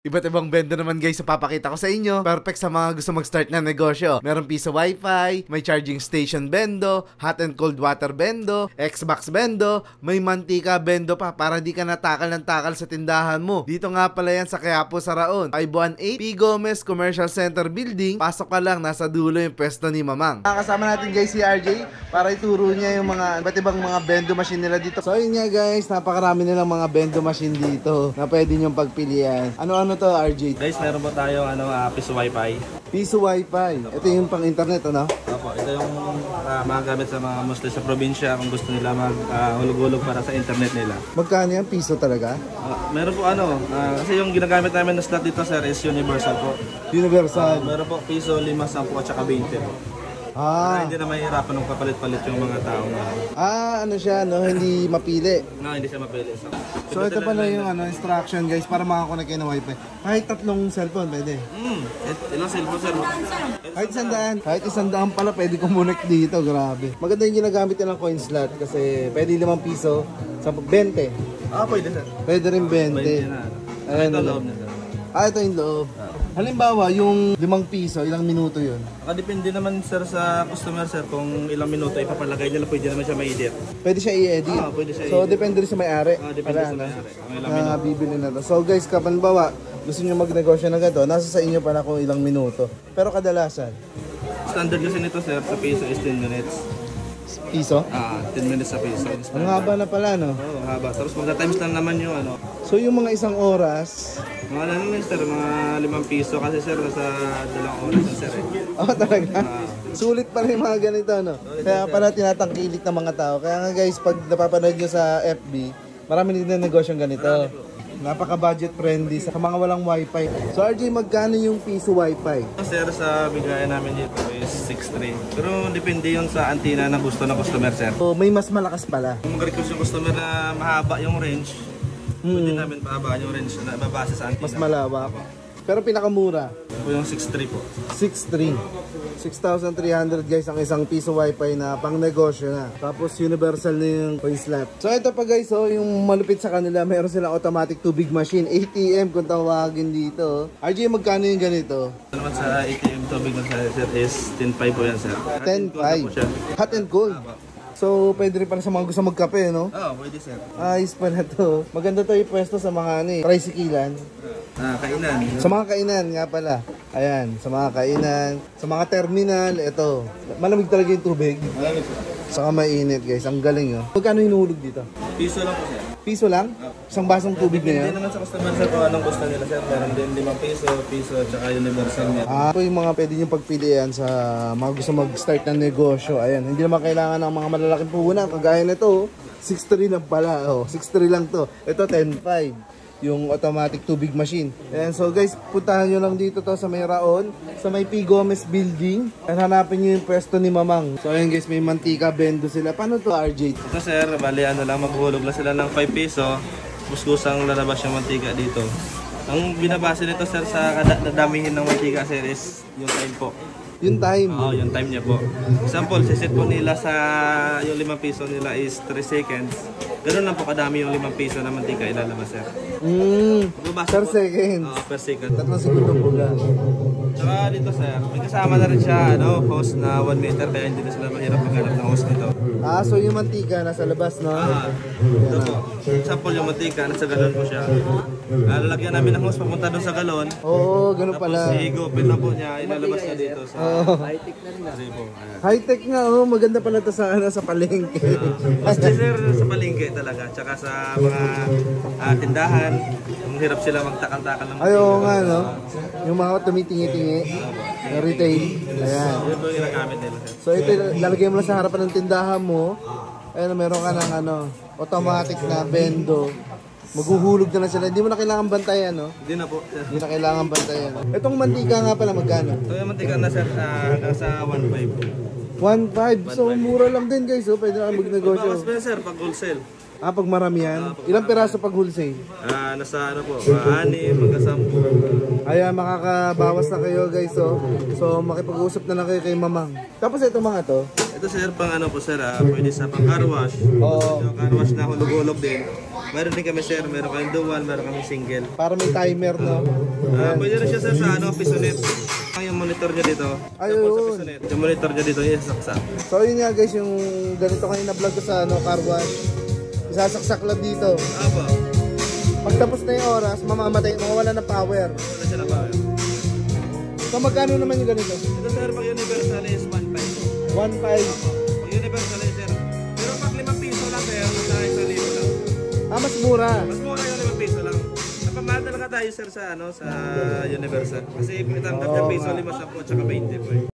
Iba't ibang bendo naman guys sa papakita ko sa inyo. Perfect sa mga gusto mag-start na negosyo. Merong piso wifi, may charging station bendo, hot and cold water bendo, Xbox bendo, may mantika bendo pa para di ka natakal ng takal sa tindahan mo. Dito nga pala yan sa Quiapo, Saraon. 518 P. Gomez Commercial Center Building. Pasok ka lang, nasa dulo yung pwesto ni Mamang. Kasama natin guys si RJ para ituro niya yung mga iba't ibang mga bendo machine nila dito. So yun nga guys, napakarami nilang mga bendo machine dito na pwede nyong pagpilian. Ano to RJ? Guys, meron po tayong piso wifi. Piso wifi. Ito yung pang internet, ano? Opo, ito yung mga gamit sa mga mostly sa probinsya kung gusto nila mag-hulog-hulog para sa internet nila. Magkano yan? Piso talaga? Meron po kasi yung ginagamit namin na slot dito sir is universal po. Universal? Meron po piso, 5, 10 at saka 20 po. Para hindi na mahirapan ng kapalit-palit yung mga tao na. Ano siya, no? Hindi mapili. Hindi siya mapili. So ito pala yung instruction guys para makakonect kayo ng wifi. Kahit tatlong cellphone pwede. Ilang cellphone sir? Kahit 100 pala pwede kumonect dito. Grabe. Maganda yung ginagamit nilang coin slot kasi pwede 5 piso sa 20. Pwede sir. Pwede rin 20. Ayan, ito loob na sir. Ito yung loob. Halimbawa, yung 5 piso, ilang minuto yun? Depende naman sir sa customer sir kung ilang minuto ipapalagay nila, pwede naman siya ma-edit. Pwede siya i-edit? Pwede siya so, depende rin sa may-ari? Depende sa may-ari. Na bibili na to. So guys, halimbawa, gusto nyo magnegosyo na ganito, nasa sa inyo pala kung ilang minuto. Pero kadalasan? Standard kasi nito sir, sa piso is 10 minutes. Piso? 10 minutes sa piso. Ang haba na pala, no? Oo, haba. Tapos magta-times lang naman yung So yung mga isang oras? Mga sir, mga 5 piso kasi sir, nasa 2 oras na sir. Talaga? Sulit pa rin mga ganito, no? Kaya pala tinatangkilik ng mga tao. Kaya nga guys, pag napapanood nyo sa FB, marami din na negosyong ganito. Napaka-budget friendly sa mga walang wifi. So RJ, magkano yung piso wifi? Sir, sa bigayan namin dito is 6.3. Pero depende yun sa antenna na gusto ng customer sir. So may mas malakas pala. Kung mag-request yung customer na mahaba yung range, pwede namin pahabaan yung range na babase sa antenna. Mas malawak. Pero pinakamura? Ito yung 6.3 po. 6.3. 6,300 guys ang isang piso wifi na pang negosyo na. Tapos universal na yung coin slot. So ito pa guys, yung malupit sa kanila, meron silang automatic tubig machine, ATM kung tawagin dito. RJ, magkano yung ganito? Naman sa ATM tubig ng sir is 10.5 po yan sir. 10.5. Hot and cold. So, pwede rin pala sa mga gusto magkape, no? Pwede sir. Ayos pala to. Maganda to yung pwesto sa mga tricyclean. Kainan. Sa mga kainan nga pala. Ayan, sa mga kainan. Sa mga terminal, ito. Malamig talaga yung tubig. Malamig po. Saka mainit guys, ang galing yun. Magkano hinuhulog dito? Piso lang po sir. Piso lang? Isang basong tubig na yan? Hindi naman sa customer sir kung anong gusto nila sir. Meron din 5 piso, at saka universal niya. Ito yung mga pwede nyo pagpilian sa mga gusto mag-start ng negosyo. Ayan, hindi naman kailangan ng mga malalaking puhunan. Kagaya nito, 6.3 lang pala. 6.3 lang to. Ito, 10.5. Yung automatic tubig machine. Ayan, so guys, puntahan nyo lang dito to sa may Raon, sa may P. Gomez building. At hanapin nyo yung pwesto ni Mamang. So ayan guys, may mantika bendo sila. Paano to RJ? Ito sir, bali maghulog lang sila ng 5 piso. Buskusang lalabas yung mantika dito. Ang binabase nito sir sa kadamihin ng mantika sir is yung time po. Yung time? Yung time niya po. Example, siset po nila sa yung 5 piso nila is 3 seconds. Ganun lang po kadami yung 5 piso na mantika ilalabas sir. Per second? Per second. 3 segundo po lang. Saka dito sir, may kasama na rin siya hose na 1 meter kaya hindi na sila mahirap maghanap ng hose nito. So yung mantika nasa labas, no? Ito po. Example, yung mantika nasa galon po siya. Lalagyan namin ng hose papunta doon sa galon. Ganun pala. Tapos higupin na po niya, ilalabas niya dito sa high-tech na rin. High-tech nga, maganda pala ito sa palengke. Basta sir, sa palengke talaga. Tsaka sa mga tindahan, ang hirap sila magtakal-takal ng mantika. Oo nga, no? Yung mga tumitingi-tingi, retail. Ayan. Yun po yung ginagamit nila. So ito, lalagay mo lang sa harapan ng tindahan mo. Ayan, meron ka ng automatic na bendo. Maghuhulog na lang sila. Hindi mo na kailangan bantayan, no? Hindi na po. Hindi na kailangan bantayan. Itong mantika nga pala, magkano? Ito yung mantika na sir, nasa 1.5. 1.5. So mura lang din guys, pwede na kayo magnegosyo. Mas ba sir, pag wholesale? Pag maramihan? Ilang piraso pag wholesale? Nasa po, 6 hanggang 10. Ayan, makakabawas na kayo guys, oh. So, makipag-usap na lang kayo kay Mamang. Tapos ito mga to. Ito sir, pang ano po sir, pwede sa pang car wash. Oo. Car wash na hulog-hulog din. Meron din kami sir, meron kami dual, meron kami single. Para may timer, no? Pwede rin siya sir sa ano, pisonet. Yung monitor niya dito. Ayun. Tapos sa pisonet. Yung monitor niya dito, yung saksak. So, yun nga guys, yung ganito kanina vlog ko sa ano, car wash. Isasaksak lang dito. Apo. Pag tapos na yung oras, mamamatay, mawawala ng power. Wala siya na ba? So, magkano naman yung ganito? Ito sir, pag universal is 1.5. 1.5. Pag universal is sir. Pero pag 5 piso lang sir, nasa 1,000 lang. Ah, mas mura. Mas mura yung 5 piso lang. Napamahal talaga tayo sir sa ano, sa universal. Kasi pitanggap yung piso, 5, 10, at saka 20 po eh.